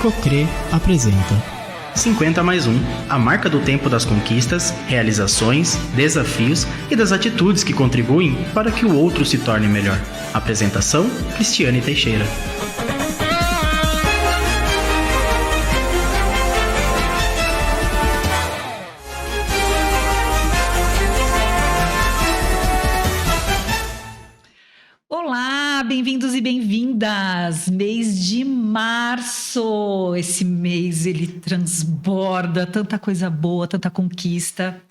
Cocre apresenta 50 mais 1, a marca do tempo das conquistas, realizações, desafios e das atitudes que contribuem para que o outro se torne melhor. Apresentação: Cristiane Teixeira. Olá, bem-vindos e bem-vindas! Mês de março! Esse mês ele transborda tanta coisa boa, tanta conquista.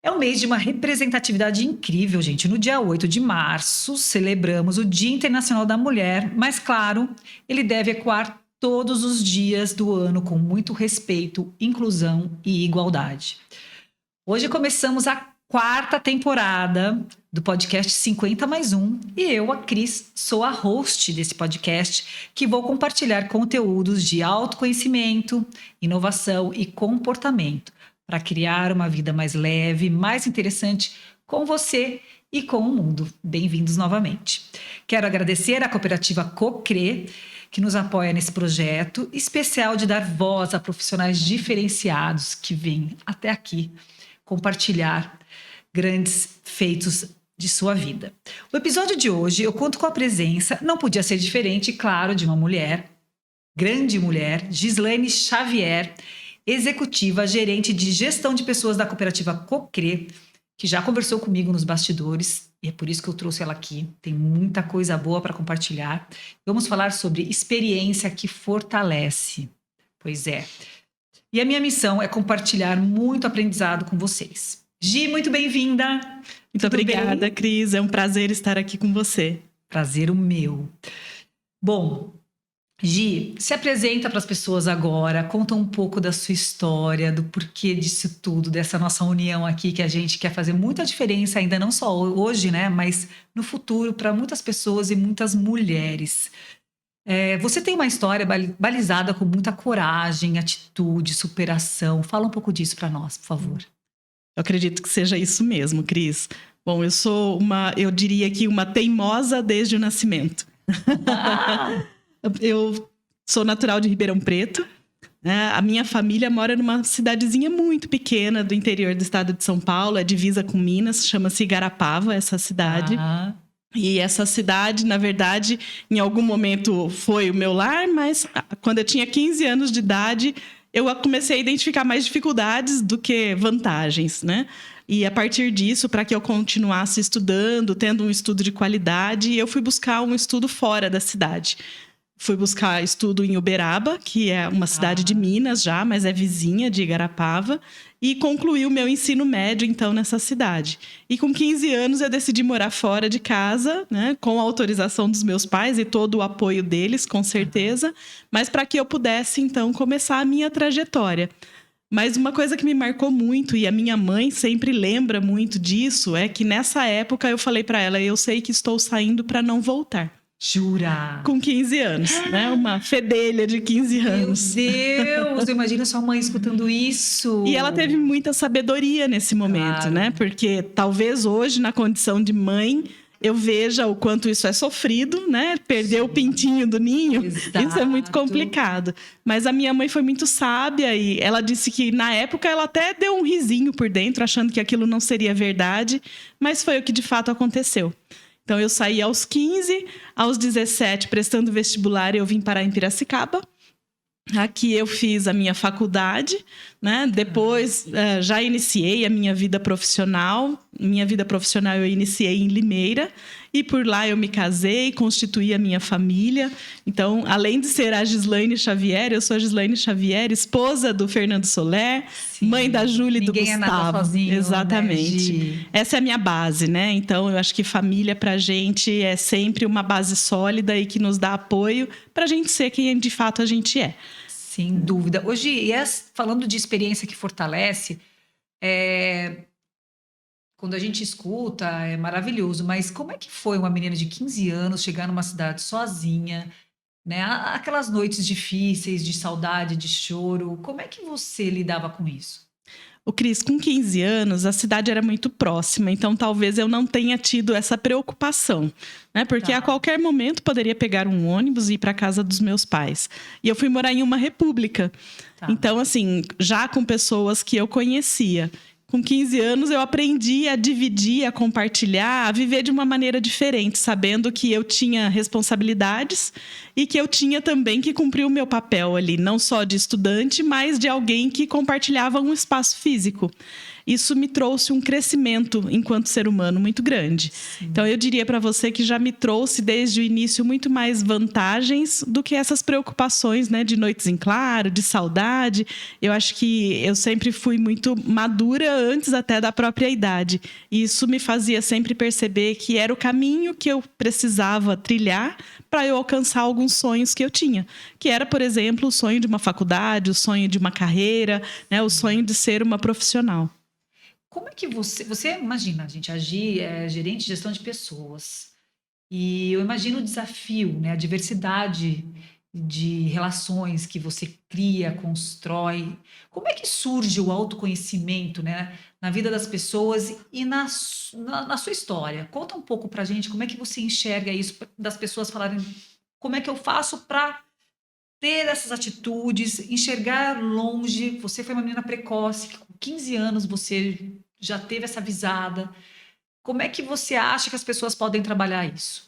É um mês de uma representatividade incrível, gente. No dia 8 de março, celebramos o Dia Internacional da Mulher, mas, claro, ele deve ecoar todos os dias do ano com muito respeito, inclusão e igualdade. Hoje começamos a quarta temporada do podcast 50 mais 1 e eu, a Cris, sou a host desse podcast que vou compartilhar conteúdos de autoconhecimento, inovação e comportamento para criar uma vida mais leve, mais interessante com você e com o mundo. Bem-vindos novamente. Quero agradecer à cooperativa Cocre, que nos apoia nesse projeto especial de dar voz a profissionais diferenciados que vêm até aqui compartilhar grandes feitos de sua vida. O episódio de hoje eu conto com a presença, não podia ser diferente, claro, de uma mulher, grande mulher, Gislaine Xavier, executiva, gerente de gestão de pessoas da cooperativa Cocre, que já conversou comigo nos bastidores, e é por isso que eu trouxe ela aqui. Tem muita coisa boa para compartilhar. Vamos falar sobre experiência que fortalece. Pois é. E a minha missão é compartilhar muito aprendizado com vocês. Gi, muito bem-vinda. Muito obrigada, Cris. É um prazer estar aqui com você. Prazer o meu. Bom, Gi, se apresenta para as pessoas agora, conta um pouco da sua história, do porquê disso tudo, dessa nossa união aqui, que a gente quer fazer muita diferença, ainda não só hoje, né, mas no futuro, para muitas pessoas e muitas mulheres. Você tem uma história balizada com muita coragem, atitude, superação. Fala um pouco disso para nós, por favor. Eu acredito que seja isso mesmo, Cris. Bom, eu sou eu diria que uma teimosa desde o nascimento. Eu sou natural de Ribeirão Preto. A minha família mora numa cidadezinha muito pequena do interior do estado de São Paulo, é divisa com Minas, chama-se Igarapava, essa cidade. E essa cidade, na verdade, em algum momento foi o meu lar, mas quando eu tinha 15 anos de idade, eu comecei a identificar mais dificuldades do que vantagens, né? E a partir disso, para que eu continuasse estudando, tendo um estudo de qualidade, eu fui buscar um estudo fora da cidade. Fui buscar estudo em Uberaba, que é uma cidade de Minas já, mas é vizinha de Igarapava, e concluí o meu ensino médio, então, nessa cidade. E com 15 anos eu decidi morar fora de casa, né, com a autorização dos meus pais e todo o apoio deles, com certeza, mas para que eu pudesse, então, começar a minha trajetória. Mas uma coisa que me marcou muito, e a minha mãe sempre lembra muito disso, é que nessa época eu falei para ela, eu sei que estou saindo para não voltar. Jura? Com 15 anos, né? Uma fedelha de 15 anos. Meu Deus, eu imagino sua mãe escutando isso. E ela teve muita sabedoria nesse momento, claro, né? Porque talvez hoje, na condição de mãe, eu veja o quanto isso é sofrido, né? Perder o pintinho do ninho, exato. Isso é muito complicado. Mas a minha mãe foi muito sábia e ela disse que, na época, ela até deu um risinho por dentro, achando que aquilo não seria verdade, mas foi o que de fato aconteceu. Então, eu saí aos 15, aos 17, prestando vestibular, eu vim parar em Piracicaba. Aqui eu fiz a minha faculdade, né? Depois já iniciei a minha vida profissional. Minha vida profissional eu iniciei em Limeira e por lá eu me casei, constituí a minha família. Então, além de ser a Gislaine Xavier, eu sou a Gislaine Xavier, esposa do Fernando Soler, sim, mãe da Júlia e do Gustavo. Ninguém é nada sozinho, exatamente. Né, essa é a minha base, né? Então, eu acho que família pra gente é sempre uma base sólida e que nos dá apoio pra gente ser quem de fato a gente é. Sem dúvida. Hoje, falando de experiência que fortalece, quando a gente escuta, é maravilhoso. Mas como é que foi uma menina de 15 anos chegar numa cidade sozinha, né? Aquelas noites difíceis, de saudade, de choro. Como é que você lidava com isso? O Cris, com 15 anos, a cidade era muito próxima, então talvez eu não tenha tido essa preocupação, né? Porque a qualquer momento poderia pegar um ônibus e ir para casa dos meus pais. E eu fui morar em uma república. Então, assim, já com pessoas que eu conhecia. Com 15 anos, eu aprendi a dividir, a compartilhar, a viver de uma maneira diferente, sabendo que eu tinha responsabilidades e que eu tinha também que cumprir o meu papel ali, não só de estudante, mas de alguém que compartilhava um espaço físico. Isso me trouxe um crescimento enquanto ser humano muito grande. Sim. Então, eu diria para você que já me trouxe desde o início muito mais vantagens do que essas preocupações, né, de noites em claro, de saudade. Eu acho que eu sempre fui muito madura antes até da própria idade. E isso me fazia sempre perceber que era o caminho que eu precisava trilhar para eu alcançar alguns sonhos que eu tinha. Que era, por exemplo, o sonho de uma faculdade, o sonho de uma carreira, né, o sonho de ser uma profissional. Como é que você imagina, a gente agir, gerente de gestão de pessoas, e eu imagino o desafio, né, a diversidade de relações que você cria, constrói. Como é que surge o autoconhecimento, né, na vida das pessoas e na sua história? Conta um pouco pra gente como é que você enxerga isso, das pessoas falarem, como é que eu faço para ter essas atitudes, enxergar longe. Você foi uma menina precoce, que com 15 anos você já teve essa visada. Como é que você acha que as pessoas podem trabalhar isso?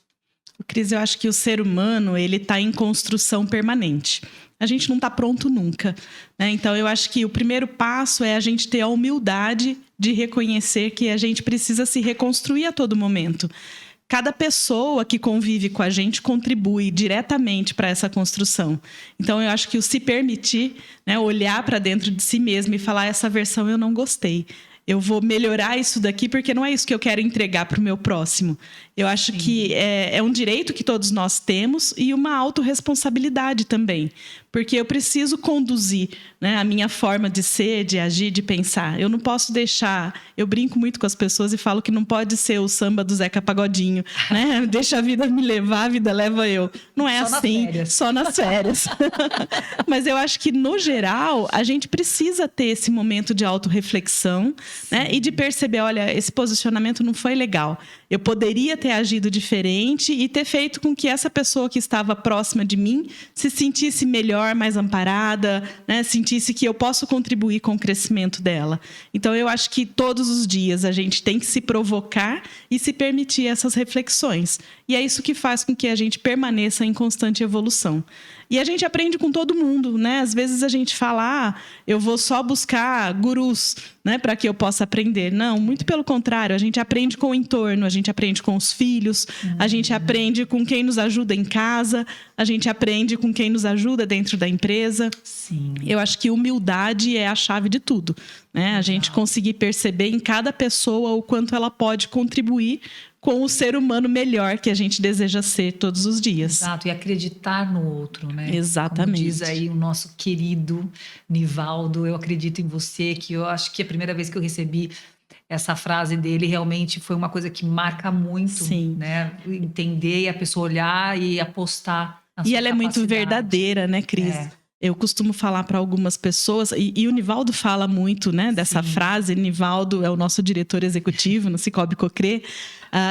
Cris, eu acho que o ser humano, ele está em construção permanente. A gente não está pronto nunca, né? Então, eu acho que o primeiro passo é a gente ter a humildade de reconhecer que a gente precisa se reconstruir a todo momento. Cada pessoa que convive com a gente contribui diretamente para essa construção. Então, eu acho que o se permitir, né, olhar para dentro de si mesmo e falar, essa versão eu não gostei. Eu vou melhorar isso daqui porque não é isso que eu quero entregar para o meu próximo. Eu acho que é um direito que todos nós temos e uma autorresponsabilidade também. Porque eu preciso conduzir, né, a minha forma de ser, de agir, de pensar. Eu não posso deixar... Eu brinco muito com as pessoas e falo que não pode ser o samba do Zeca Pagodinho, né? Deixa a vida me levar, a vida leva eu. Não é só assim, só nas férias. Mas eu acho que, no geral, a gente precisa ter esse momento de autorreflexão, né? E de perceber, olha, esse posicionamento não foi legal. Eu poderia ter agido diferente e ter feito com que essa pessoa que estava próxima de mim se sentisse melhor, mais amparada, né? Sentisse que eu posso contribuir com o crescimento dela. Então, eu acho que todos os dias a gente tem que se provocar e se permitir essas reflexões. E é isso que faz com que a gente permaneça em constante evolução. E a gente aprende com todo mundo, né? Às vezes a gente fala, eu vou só buscar gurus, né, para que eu possa aprender. Não, muito pelo contrário, a gente aprende com o entorno, a gente aprende com os filhos, a gente aprende com quem nos ajuda em casa, a gente aprende com quem nos ajuda dentro da empresa. Sim. Eu acho que humildade é a chave de tudo, né? A gente conseguir perceber em cada pessoa o quanto ela pode contribuir com o ser humano melhor que a gente deseja ser todos os dias. Exato, e acreditar no outro, né? Exatamente. Como diz aí o nosso querido Nivaldo, eu acredito em você, que eu acho que a primeira vez que eu recebi essa frase dele realmente foi uma coisa que marca muito. Sim. Né? Entender e a pessoa olhar e apostar na sua E ela é muito verdadeira, né, Cris? Eu costumo falar para algumas pessoas, e o Nivaldo fala muito, né, dessa frase. Nivaldo é o nosso diretor executivo no Cicobi Cocrê.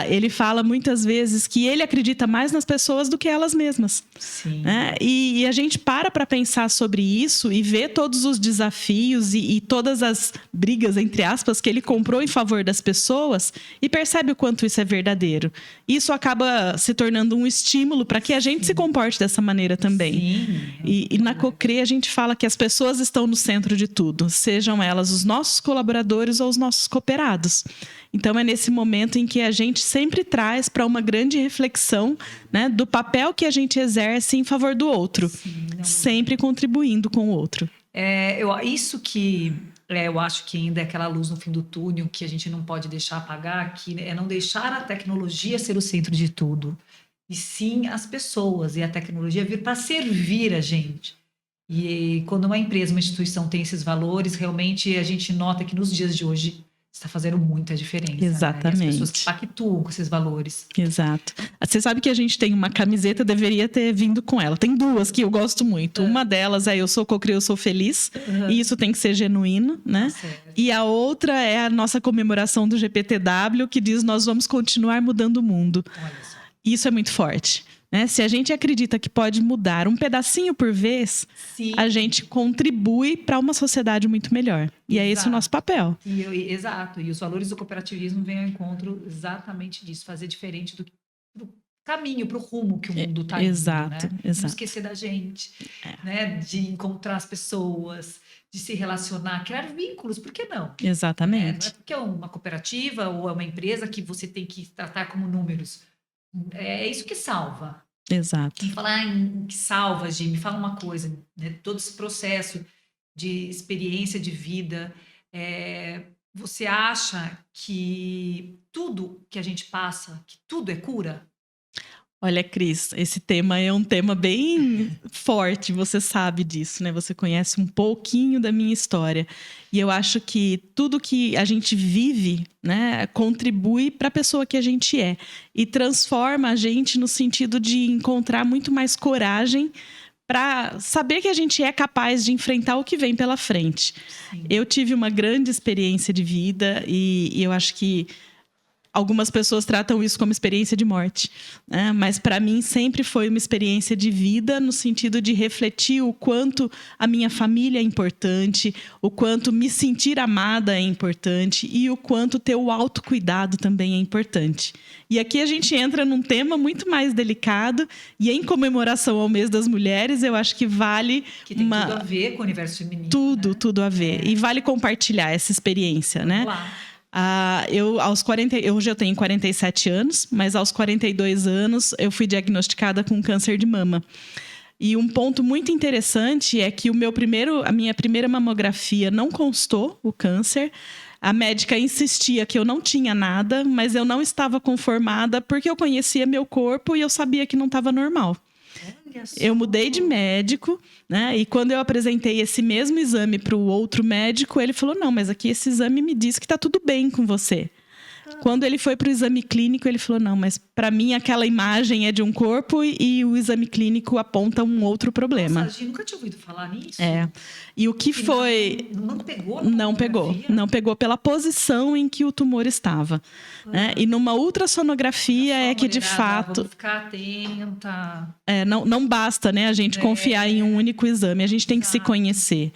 Ele fala muitas vezes que ele acredita mais nas pessoas do que elas mesmas. Sim. Né? E a gente para pensar sobre isso e ver todos os desafios e todas as brigas, entre aspas, que ele comprou em favor das pessoas e percebe o quanto isso é verdadeiro. Isso acaba se tornando um estímulo para que a gente se comporte dessa maneira também. Sim. E na Cocrê a gente fala que as pessoas estão no centro de tudo, sejam elas os nossos colaboradores ou os nossos cooperados. Então, é nesse momento em que a gente sempre traz para uma grande reflexão, né, do papel que a gente exerce em favor do outro, sempre contribuindo com o outro. Isso que eu acho que ainda é aquela luz no fim do túnel que a gente não pode deixar apagar, que é não deixar a tecnologia ser o centro de tudo, e sim as pessoas e a tecnologia vir para servir a gente. E quando uma empresa, uma instituição tem esses valores, realmente a gente nota que nos dias de hoje está fazendo muita diferença. Exatamente. Né? E as pessoas que pactuam com esses valores. Exato. Você sabe que a gente tem uma camiseta, deveria ter vindo com ela. Tem duas que eu gosto muito. Uma delas é Eu Sou Cocrio, Eu Sou Feliz. E isso tem que ser genuíno, né? Certo. E a outra é a nossa comemoração do GPTW, que diz: nós vamos continuar mudando o mundo. Olha só. Isso é muito forte. Né? Se a gente acredita que pode mudar um pedacinho por vez, Sim. a gente contribui para uma sociedade muito melhor. E é esse o nosso papel. Exato. E os valores do cooperativismo vêm ao encontro exatamente disso. Fazer diferente do caminho, para o rumo que o mundo está indo. Exato, Né? exato. Não esquecer da gente. Né? De encontrar as pessoas, de se relacionar, criar vínculos. Por que não? Exatamente. Não é porque é uma cooperativa ou é uma empresa que você tem que tratar como números. É isso que salva. Exato. Em falar em que salva, Gi, me fala uma coisa, né? Todo esse processo de experiência de vida, você acha que tudo que a gente passa, que tudo é cura? Olha, Cris, esse tema é um tema bem forte, você sabe disso, né? Você conhece um pouquinho da minha história. E eu acho que tudo que a gente vive, né, contribui para a pessoa que a gente é. E transforma a gente no sentido de encontrar muito mais coragem para saber que a gente é capaz de enfrentar o que vem pela frente. Sim. Eu tive uma grande experiência de vida e eu acho que algumas pessoas tratam isso como experiência de morte, né? Mas para mim sempre foi uma experiência de vida no sentido de refletir o quanto a minha família é importante, o quanto me sentir amada é importante e o quanto ter o autocuidado também é importante. E aqui a gente entra num tema muito mais delicado e em comemoração ao Mês das Mulheres, eu acho que vale que tem tudo a ver com o universo feminino. Tudo a ver. E vale compartilhar essa experiência, né? Claro. Hoje eu tenho 47 anos, mas aos 42 anos eu fui diagnosticada com câncer de mama. E um ponto muito interessante é que a minha primeira mamografia não constou o câncer. A médica insistia que eu não tinha nada, mas eu não estava conformada porque eu conhecia meu corpo e eu sabia que não estava normal. Eu mudei de médico, né? E quando eu apresentei esse mesmo exame para o outro médico, ele falou: não, mas aqui esse exame me diz que está tudo bem com você. Quando ele foi para o exame clínico, ele falou: não, mas para mim aquela imagem é de um corpo e o exame clínico aponta um outro problema. Nossa, a gente nunca tinha ouvido falar nisso. E o que foi... Não pegou? Não pegou pela posição em que o tumor estava. Né? E numa ultrassonografia é que de fato... Vamos ficar atenta. Não basta, né, a gente confiar em um único exame, a gente tem que se conhecer.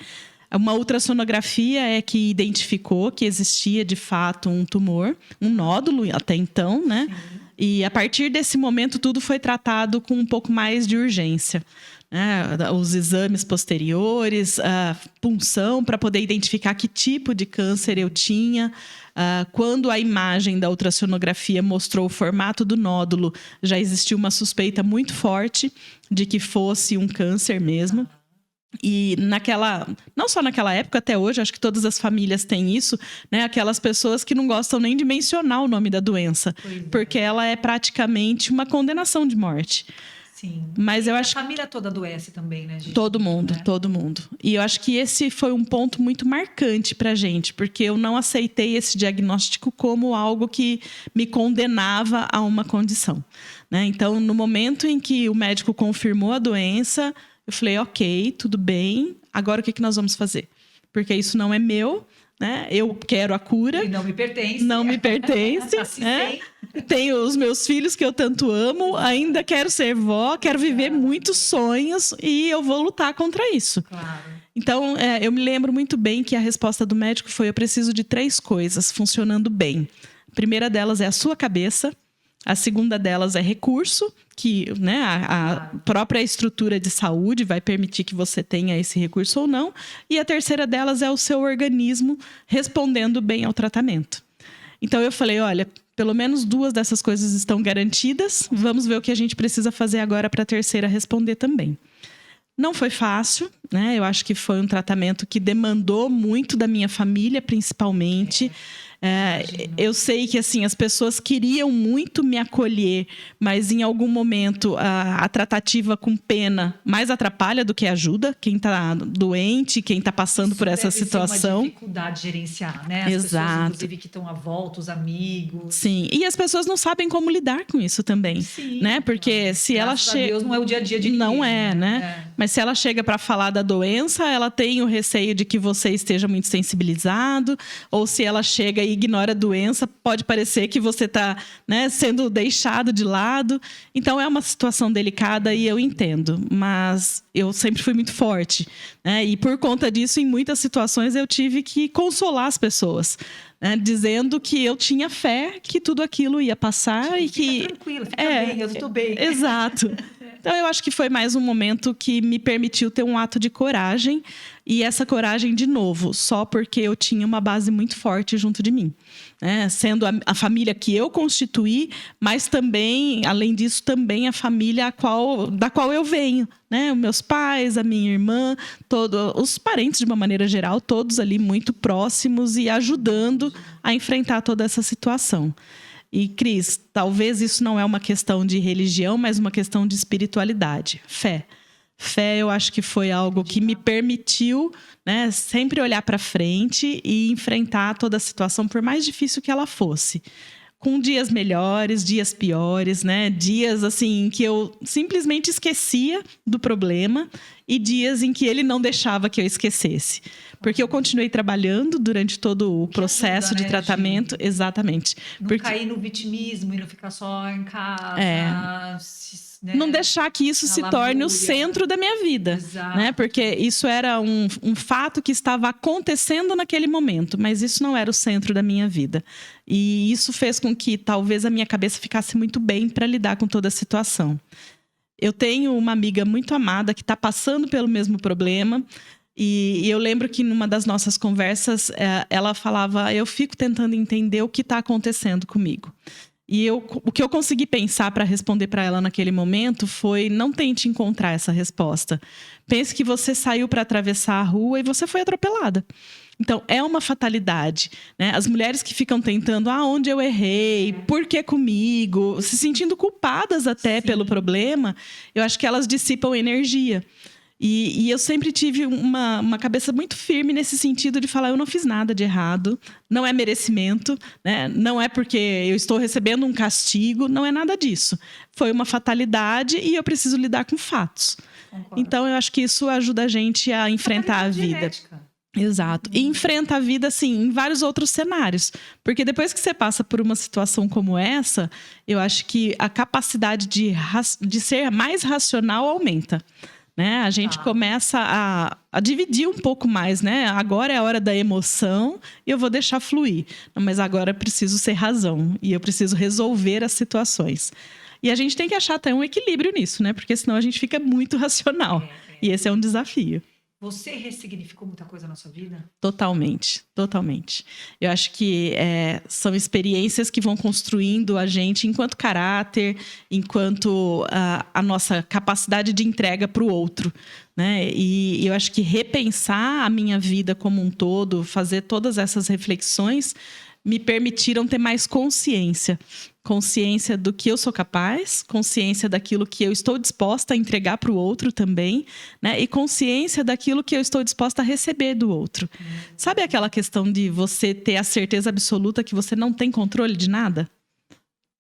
Uma ultrassonografia é que identificou que existia, de fato, um tumor, um nódulo até então, né? Sim. E a partir desse momento, tudo foi tratado com um pouco mais de urgência. Os exames posteriores, a punção para poder identificar que tipo de câncer eu tinha. Quando a imagem da ultrassonografia mostrou o formato do nódulo, já existia uma suspeita muito forte de que fosse um câncer mesmo. E não só naquela época, até hoje, acho que todas as famílias têm isso, né? Aquelas pessoas que não gostam nem de mencionar o nome da doença, porque ela é praticamente uma condenação de morte. Sim. Mas eu acho a família toda adoece também, né, gente? Todo mundo. E eu acho que esse foi um ponto muito marcante pra gente, porque eu não aceitei esse diagnóstico como algo que me condenava a uma condição, né? Então, no momento em que o médico confirmou a doença, eu falei: ok, tudo bem, agora o que nós vamos fazer? Porque isso não é meu, né? Eu quero a cura. E não me pertence. Não me pertence. Assim, né? Tenho os meus filhos que eu tanto amo, ainda quero ser vó, quero viver muitos sonhos e eu vou lutar contra isso. Claro. Então, eu me lembro muito bem que a resposta do médico foi: eu preciso de 3 coisas funcionando bem. A primeira delas é a sua cabeça. A segunda delas é recurso, que, né, a própria estrutura de saúde vai permitir que você tenha esse recurso ou não. E a terceira delas é o seu organismo respondendo bem ao tratamento. Então eu falei: olha, pelo menos 2 dessas coisas estão garantidas. Vamos ver o que a gente precisa fazer agora para a terceira responder também. Não foi fácil, né? Eu acho que foi um tratamento que demandou muito da minha família, principalmente. Eu sei que assim as pessoas queriam muito me acolher, mas em algum momento a tratativa com pena mais atrapalha do que ajuda quem está doente, quem está passando por essa situação. Uma dificuldade de gerenciar, né? As Exato. pessoas, inclusive, que estão à volta, os amigos. Sim, e as pessoas não sabem como lidar com isso também, Sim, né? Porque se ela chega, Deus, não é o dia a dia de ninguém. não é, né? Mas se ela chega para falar da doença, ela tem o receio de que você esteja muito sensibilizado, ou se ela chega e ignora a doença, pode parecer que você está, né, sendo deixado de lado. Então é uma situação delicada e eu entendo, mas eu sempre fui muito forte, né? E por conta disso, em muitas situações eu tive que consolar as pessoas, né, dizendo que eu tinha fé que tudo aquilo ia passar e que fica tranquila, fica bem, eu estou bem. Exato. Então eu acho que foi mais um momento que me permitiu ter um ato de coragem, e essa coragem, de novo, só porque eu tinha uma base muito forte junto de mim, né? Sendo a família que eu constituí, mas também, além disso, também a família da qual eu venho, né? Os meus pais, a minha irmã, os parentes de uma maneira geral, todos ali muito próximos e ajudando a enfrentar toda essa situação. E, Cris, talvez isso não é uma questão de religião, mas uma questão de espiritualidade. Fé. Fé, eu acho que foi algo que me permitiu, né, sempre olhar para frente e enfrentar toda a situação, por mais difícil que ela fosse. Com dias melhores, dias piores, né? Dias assim em que eu simplesmente esquecia do problema e dias em que ele não deixava que eu esquecesse. Porque eu continuei trabalhando durante todo o processo de tratamento. Exatamente. Não cair no vitimismo e não ficar só em casa. Né? Não deixar que isso se torne o centro da minha vida. Exato. Né? Porque isso era um fato que estava acontecendo naquele momento, mas isso não era o centro da minha vida. E isso fez com que talvez a minha cabeça ficasse muito bem para lidar com toda a situação. Eu tenho uma amiga muito amada que está passando pelo mesmo problema. E eu lembro que numa das nossas conversas, ela falava: eu fico tentando entender o que está acontecendo comigo. E o que eu consegui pensar para responder para ela naquele momento foi: não tente encontrar essa resposta. Pense que você saiu para atravessar a rua e você foi atropelada. Então, é uma fatalidade, né? As mulheres que ficam tentando: onde eu errei, por que comigo, se sentindo culpadas até pelo problema, eu acho que elas dissipam energia. E eu sempre tive uma cabeça muito firme nesse sentido de falar: eu não fiz nada de errado, não é merecimento, né? Não é porque eu estou recebendo um castigo, não é nada disso. Foi uma fatalidade e eu preciso lidar com fatos. Concordo. Então, eu acho que isso ajuda a gente a enfrentar a vida. Genética. Exato. E enfrenta a vida, assim, em vários outros cenários. Porque depois que você passa por uma situação como essa, eu acho que a capacidade de ser mais racional aumenta. Né? A gente começa a dividir um pouco mais, né? Agora é a hora da emoção e eu vou deixar fluir. Mas agora eu preciso ser razão e eu preciso resolver as situações. E a gente tem que achar até um equilíbrio nisso, né? Porque senão a gente fica muito racional. E esse é um desafio. Você ressignificou muita coisa na sua vida? Totalmente, totalmente. Eu acho que são experiências que vão construindo a gente enquanto caráter, enquanto a nossa capacidade de entrega para o outro, né? E eu acho que repensar a minha vida como um todo, fazer todas essas reflexões, me permitiram ter mais consciência. Consciência do que eu sou capaz, consciência daquilo que eu estou disposta a entregar para o outro também, né? E consciência daquilo que eu estou disposta a receber do outro. Sabe aquela questão de você ter a certeza absoluta que você não tem controle de nada?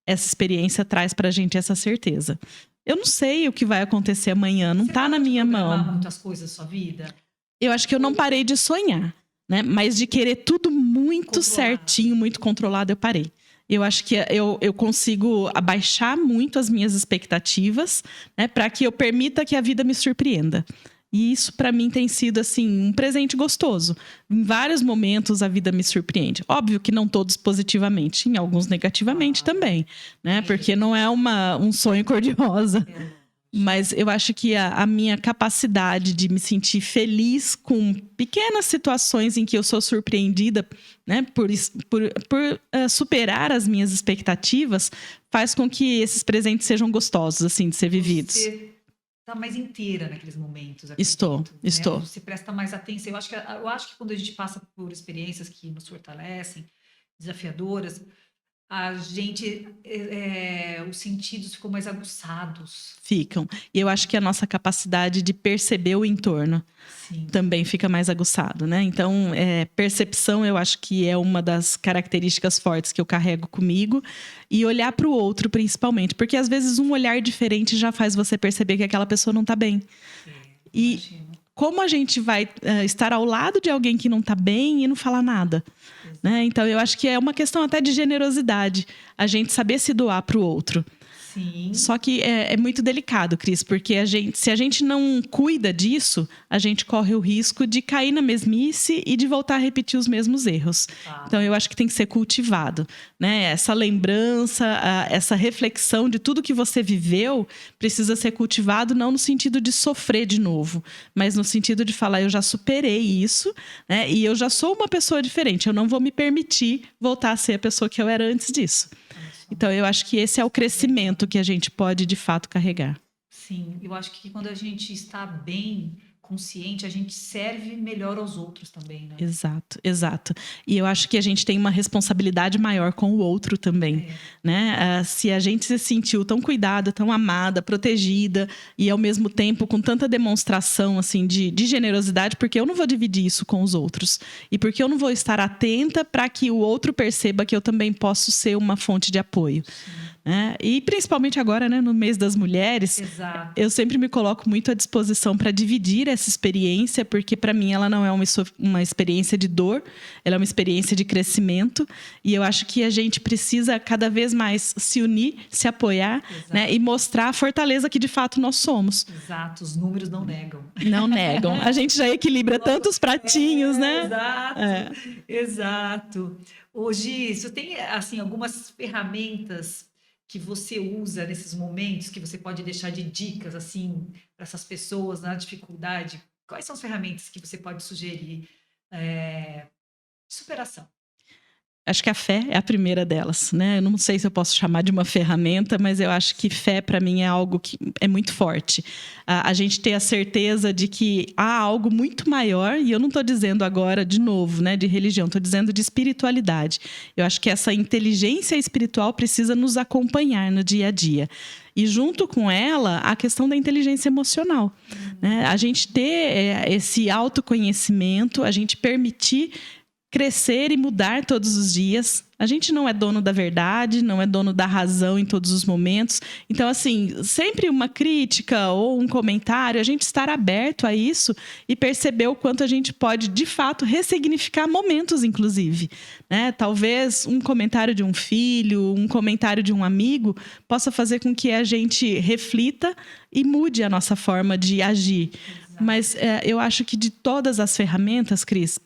Essa experiência traz para a gente essa certeza. Eu não sei o que vai acontecer amanhã, não está na minha mão. Muitas coisas da sua vida? Eu acho que eu não parei de sonhar, né? Mas de querer tudo muito certinho, muito controlado, eu parei. Eu acho que eu consigo abaixar muito as minhas expectativas, né, para que eu permita que a vida me surpreenda. E isso, para mim, tem sido assim, um presente gostoso. Em vários momentos, a vida me surpreende. Óbvio que não todos positivamente, em alguns negativamente também, né? Porque não é um sonho cor-de-rosa. Mas eu acho que a minha capacidade de me sentir feliz com pequenas situações em que eu sou surpreendida, né, por superar as minhas expectativas, faz com que esses presentes sejam gostosos, assim, de ser vividos. Você está mais inteira naqueles momentos. Estou. Você presta mais atenção. Eu acho que quando a gente passa por experiências que nos fortalecem, desafiadoras, os sentidos ficam mais aguçados. Ficam. E eu acho que a nossa capacidade de perceber o entorno Sim. também fica mais aguçado, né? Então, percepção eu acho que é uma das características fortes que eu carrego comigo. E olhar para o outro, principalmente. Porque às vezes um olhar diferente já faz você perceber que aquela pessoa não está bem. E como a gente vai estar ao lado de alguém que não está bem e não falar nada? Né? Então, eu acho que é uma questão até de generosidade. A gente saber se doar para o outro. Sim. Só que é muito delicado, Cris, porque se a gente não cuida disso, a gente corre o risco de cair na mesmice e de voltar a repetir os mesmos erros. Então, eu acho que tem que ser cultivado, né? Essa lembrança, essa reflexão de tudo que você viveu precisa ser cultivado, não no sentido de sofrer de novo, mas no sentido de falar, eu já superei isso, né? E eu já sou uma pessoa diferente, eu não vou me permitir voltar a ser a pessoa que eu era antes disso. Então, eu acho que esse é o crescimento que a gente pode, de fato, carregar. Sim, eu acho que quando a gente está bem, consciente, a gente serve melhor aos outros também, né? Exato, exato. E eu acho que a gente tem uma responsabilidade maior com o outro também, né? Se a gente se sentiu tão cuidada, tão amada, protegida e ao mesmo tempo com tanta demonstração assim de generosidade, porque eu não vou dividir isso com os outros e porque eu não vou estar atenta para que o outro perceba que eu também posso ser uma fonte de apoio. Né? E principalmente agora, né, no mês das mulheres, Exato. Eu sempre me coloco muito à disposição para dividir essa experiência, porque para mim ela não é uma experiência de dor, ela é uma experiência de crescimento, e eu acho que a gente precisa cada vez mais se unir, se apoiar, né, e mostrar a fortaleza que de fato nós somos. Exato, os números não negam. Não negam. A gente já equilibra tantos pratinhos, né? Exato, exato. Hoje, você tem assim, algumas ferramentas que você usa nesses momentos, que você pode deixar de dicas assim para essas pessoas na dificuldade? Quais são as ferramentas que você pode sugerir de superação? Acho que a fé é a primeira delas, né? Eu não sei se eu posso chamar de uma ferramenta, mas eu acho que fé, para mim, é algo que é muito forte. A gente ter a certeza de que há algo muito maior, e eu não estou dizendo agora, de novo, né, de religião, estou dizendo de espiritualidade. Eu acho que essa inteligência espiritual precisa nos acompanhar no dia a dia. E junto com ela, a questão da inteligência emocional. Né? A gente ter esse autoconhecimento, a gente permitir crescer e mudar todos os dias. A gente não é dono da verdade, não é dono da razão em todos os momentos. Então, assim, sempre uma crítica ou um comentário, a gente estar aberto a isso e perceber o quanto a gente pode, de fato, ressignificar momentos, inclusive. Né? Talvez um comentário de um filho, um comentário de um amigo possa fazer com que a gente reflita e mude a nossa forma de agir. Exato. Mas eu acho que de todas as ferramentas, Cris,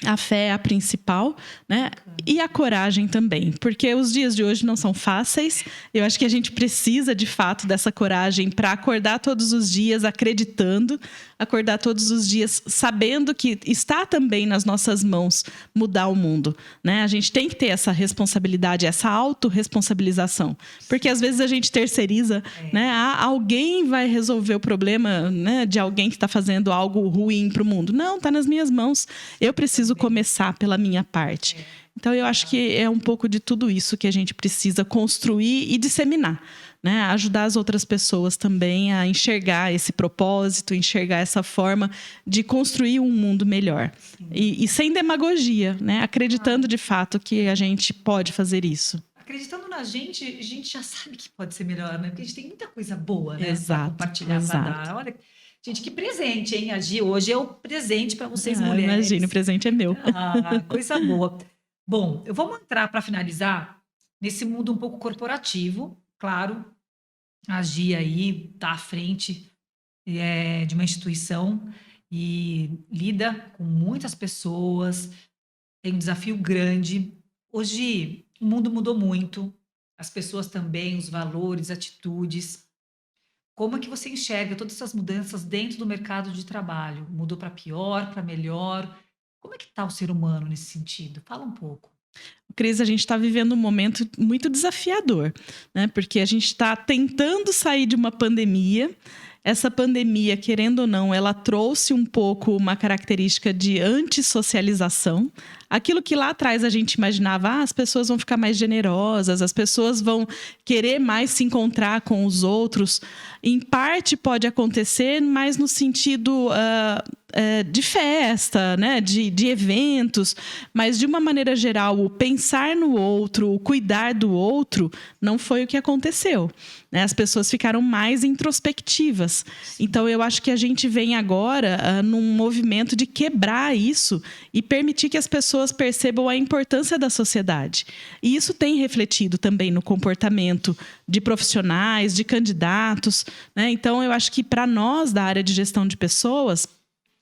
a fé é a principal, né? E a coragem também, porque os dias de hoje não são fáceis. Eu acho que a gente precisa, de fato, dessa coragem para acordar todos os dias acreditando, acordar todos os dias sabendo que está também nas nossas mãos mudar o mundo, né? A gente tem que ter essa responsabilidade, essa autorresponsabilização, porque às vezes a gente terceiriza, né? Alguém vai resolver o problema, né, de alguém que está fazendo algo ruim para o mundo. Não, está nas minhas mãos. Eu preciso começar pela minha parte. Então, eu acho que é um pouco de tudo isso que a gente precisa construir e disseminar, né? Ajudar as outras pessoas também a enxergar esse propósito, enxergar essa forma de construir um mundo melhor. E sem demagogia, né? Acreditando de fato que a gente pode fazer isso. Acreditando na gente, a gente já sabe que pode ser melhor, né? Porque a gente tem muita coisa boa, né? Exato, para compartilhar, para dar. Olha, gente, que presente, hein? A Gi hoje é o presente para vocês, mulheres. Imagina, o presente é meu. Coisa boa. Bom, eu vou entrar para finalizar nesse mundo um pouco corporativo, claro. A Gi aí está à frente de uma instituição e lida com muitas pessoas, tem um desafio grande. Hoje, o mundo mudou muito, as pessoas também, os valores, atitudes. Como é que você enxerga todas essas mudanças dentro do mercado de trabalho? Mudou para pior, para melhor? Como é que está o ser humano nesse sentido? Fala um pouco. Cris, a gente está vivendo um momento muito desafiador, né? Porque a gente está tentando sair de uma pandemia. essa pandemia, querendo ou não, ela trouxe um pouco uma característica de antissocialização. Aquilo que lá atrás a gente imaginava, as pessoas vão ficar mais generosas, as pessoas vão querer mais se encontrar com os outros. Em parte pode acontecer, mas no sentido de festa, né? de eventos, mas de uma maneira geral, o pensar no outro, o cuidar do outro, não foi o que aconteceu. Né? As pessoas ficaram mais introspectivas. Então, eu acho que a gente vem agora num movimento de quebrar isso e permitir que as pessoas percebam a importância da sociedade. E isso tem refletido também no comportamento de profissionais, de candidatos. Né? Então, eu acho que para nós, da área de gestão de pessoas,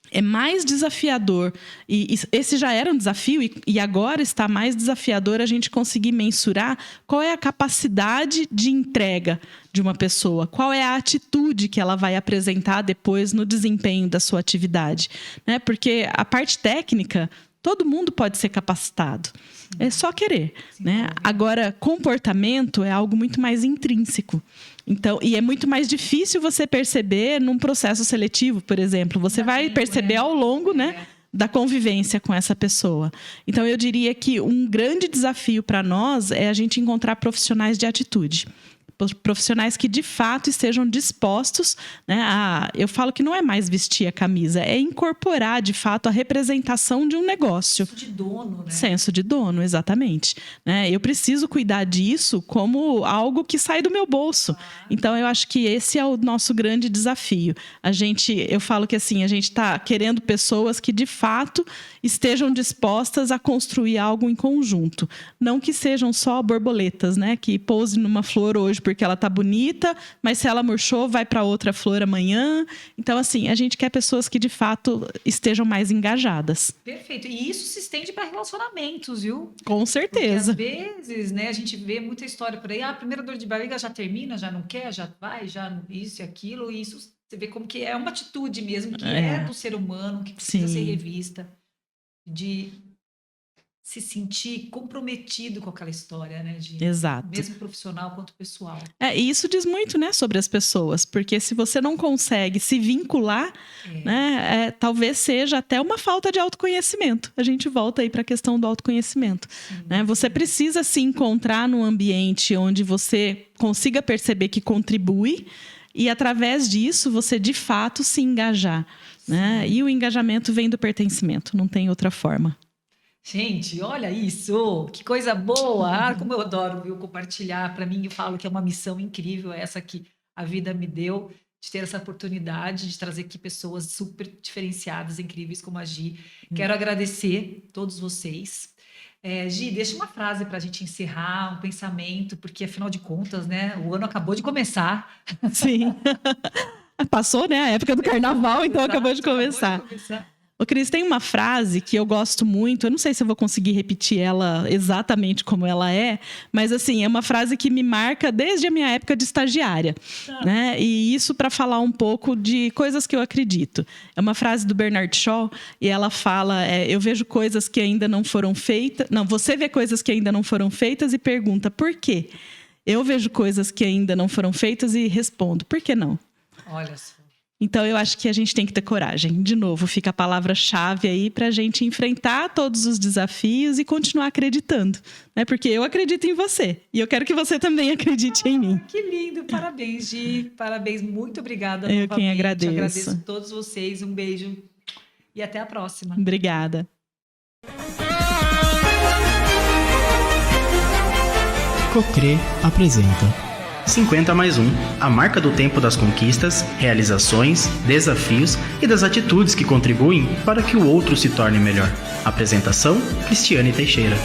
é mais desafiador, e esse já era um desafio, e agora está mais desafiador a gente conseguir mensurar qual é a capacidade de entrega de uma pessoa, qual é a atitude que ela vai apresentar depois no desempenho da sua atividade. Né? Porque a parte técnica, todo mundo pode ser capacitado. É só querer. Né? Agora, comportamento é algo muito mais intrínseco. Então, e é muito mais difícil você perceber num processo seletivo, por exemplo. Você vai perceber ao longo, né, da convivência com essa pessoa. Então, eu diria que um grande desafio para nós é a gente encontrar profissionais de atitude. Profissionais que de fato estejam dispostos, né, eu falo que não é mais vestir a camisa, é incorporar de fato a representação de um negócio. Senso de dono, né? Senso de dono, exatamente. Né? Eu preciso cuidar disso como algo que sai do meu bolso. Então, eu acho que esse é o nosso grande desafio. Eu falo que assim, a gente está querendo pessoas que de fato estejam dispostas a construir algo em conjunto. Não que sejam só borboletas, né, que pousem numa flor hoje porque ela tá bonita, mas se ela murchou, vai para outra flor amanhã. Então, assim, a gente quer pessoas que, de fato, estejam mais engajadas. Perfeito. E isso se estende para relacionamentos, viu? Com certeza. Porque, às vezes, né, a gente vê muita história por aí. A primeira dor de barriga já termina, já não quer, já vai, já isso e aquilo. E isso, você vê como que é uma atitude mesmo, que é do ser humano, que precisa ser revista. De se sentir comprometido com aquela história, né? Exato. Mesmo profissional quanto pessoal. E isso diz muito, né, sobre as pessoas, porque se você não consegue se vincular, né, talvez seja até uma falta de autoconhecimento. A gente volta aí para a questão do autoconhecimento. Né? Você precisa se encontrar num ambiente onde você consiga perceber que contribui e, através disso, você de fato se engajar. Né? E o engajamento vem do pertencimento, não tem outra forma. Gente, olha isso, que coisa boa, como eu adoro, viu, compartilhar. Para mim, eu falo que é uma missão incrível essa que a vida me deu, de ter essa oportunidade de trazer aqui pessoas super diferenciadas, incríveis como a Gi. Quero agradecer a todos vocês. Gi, deixa uma frase para a gente encerrar, um pensamento, porque afinal de contas, né, o ano acabou de começar. Sim, passou, né, a época do carnaval, então acabou de começar. Ô, Cris, tem uma frase que eu gosto muito, eu não sei se eu vou conseguir repetir ela exatamente como ela é, mas assim, é uma frase que me marca desde a minha época de estagiária, né? E isso para falar um pouco de coisas que eu acredito. É uma frase do Bernard Shaw e ela fala, eu vejo coisas que ainda não foram feitas, você vê coisas que ainda não foram feitas e pergunta, por quê? Eu vejo coisas que ainda não foram feitas e respondo, por que não? Olha só. Então, eu acho que a gente tem que ter coragem. De novo, fica a palavra-chave aí para a gente enfrentar todos os desafios e continuar acreditando. Né? Porque eu acredito em você. E eu quero que você também acredite em mim. Que lindo. Parabéns, Gi. Parabéns. Muito obrigada. Eu quem agradeço. Agradeço a todos vocês. Um beijo. E até a próxima. Obrigada. Cocre apresenta 50 mais 1, a marca do tempo das conquistas, realizações, desafios e das atitudes que contribuem para que o outro se torne melhor. Apresentação: Cristiane Teixeira.